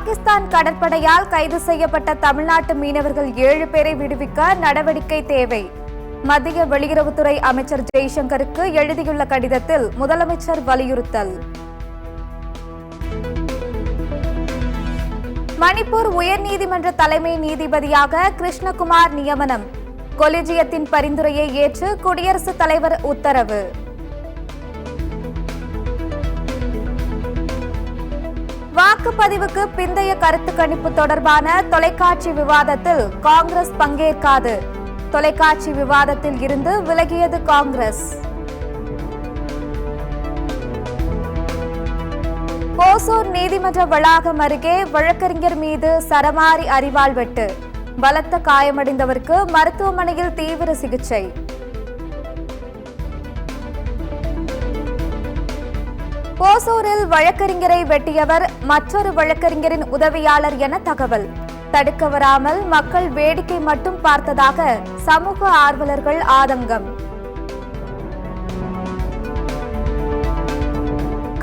பாகிஸ்தான் கடற்படையால் கைது செய்யப்பட்ட தமிழ்நாட்டு மீனவர்கள் 7 பேரை விடுவிக்க நடவடிக்கை தேவை. மத்திய வெளியுறவுத்துறை அமைச்சர் ஜெய்சங்கருக்கு எழுதியுள்ள கடிதத்தில் முதலமைச்சர் வலியுறுத்தல். மணிப்பூர் உயர்நீதிமன்ற தலைமை நீதிபதியாக கிருஷ்ணகுமார் நியமனம். கொலிஜியத்தின் பரிந்துரையை ஏற்று குடியரசுத் தலைவர் உத்தரவு. வாக்குப்பதிவுக்கு பிந்தைய கருத்து கணிப்பு தொடர்பான தொலைக்காட்சி விவாதத்தில் காங்கிரஸ் பங்கேற்காது. தொலைக்காட்சி விவாதத்தில் இருந்து விலகியது காங்கிரஸ். ஓசூர் நீதிமன்ற வளாகம் அருகே வழக்கறிஞர் மீது சரமாரி அரிவாள் வெட்டு. பலத்த காயமடைந்தவருக்கு மருத்துவமனையில் தீவிர சிகிச்சை. ஓசூரில் வழக்கறிஞரை வெட்டியவர் மற்றொரு வழக்கறிஞரின் உதவியாளர் என தகவல். தடுக்க வராமல் மக்கள் வேடிக்கை மட்டும் பார்த்ததாக சமூக ஆர்வலர்கள் ஆதங்கம்.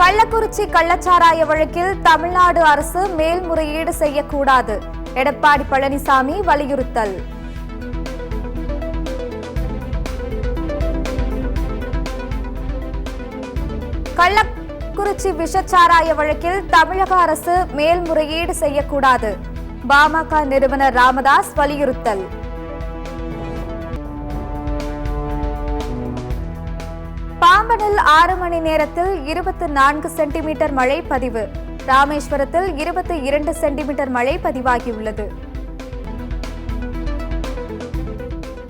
கள்ளக்குறிச்சி கள்ளச்சாராய வழக்கில் தமிழ்நாடு அரசு மேல்முறையீடு செய்யக்கூடாது. எடப்பாடி பழனிசாமி வலியுறுத்தல். கள்ளக்குறிச்சி விஷச்சாராய வழக்கில் தமிழக அரசு மேல்முறையீடு செய்யக்கூடாது. பாமக நிறுவனர் ராமதாஸ் வலியுறுத்தல். பாம்பனில் 6 மணி நேரத்தில் 24 சென்டிமீட்டர் மழை பதிவு. ராமேஸ்வரத்தில் 22 சென்டிமீட்டர் மழை பதிவாகியுள்ளது.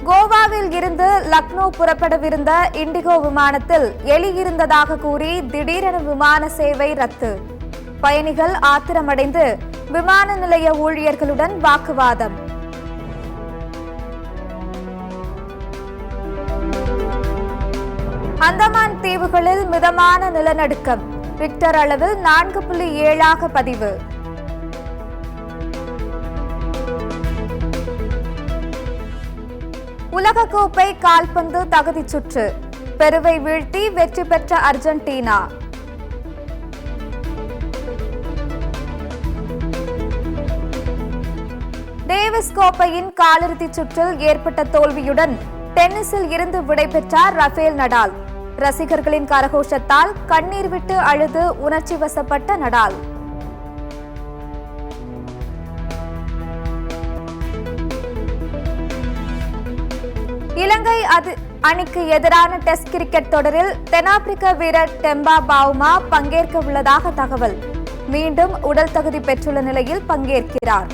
கோவாவில் இருந்து லக்னோ புறப்படவிருந்த இண்டிகோ விமானத்தில் எலி இருந்ததாக கூறி திடீரென விமான சேவை ரத்து. பயணிகள் ஆத்திரமடைந்து விமான நிலைய ஊழியர்களுடன் வாக்குவாதம். அந்தமான் தீவுகளில் மிதமான நிலநடுக்கம். ரிக்டர் அளவில் 4.7 பதிவு. உலகக்கோப்பை கால்பந்து தகுதிச் சுற்று. பெருவை வீழ்த்தி வெற்றி பெற்ற அர்ஜென்டினா. டேவிஸ் கோப்பையின் காலிறுதிச் சுற்றில் ஏற்பட்ட தோல்வியுடன் டென்னிஸில் இருந்து விடைபெற்றார் ரஃபேல் நடால். ரசிகர்களின் கரகோஷத்தால் கண்ணீர் விட்டு அழுது உணர்ச்சி வசப்பட்ட நடால். இலங்கை அணிக்கு எதிரான டெஸ்ட் கிரிக்கெட் தொடரில் தென்னாப்பிரிக்க வீரர் டெம்பா பவுமா பங்கேற்க உள்ளதாக தகவல். மீண்டும் உடல் தகுதி பெற்றுள்ள நிலையில் பங்கேற்கிறார்.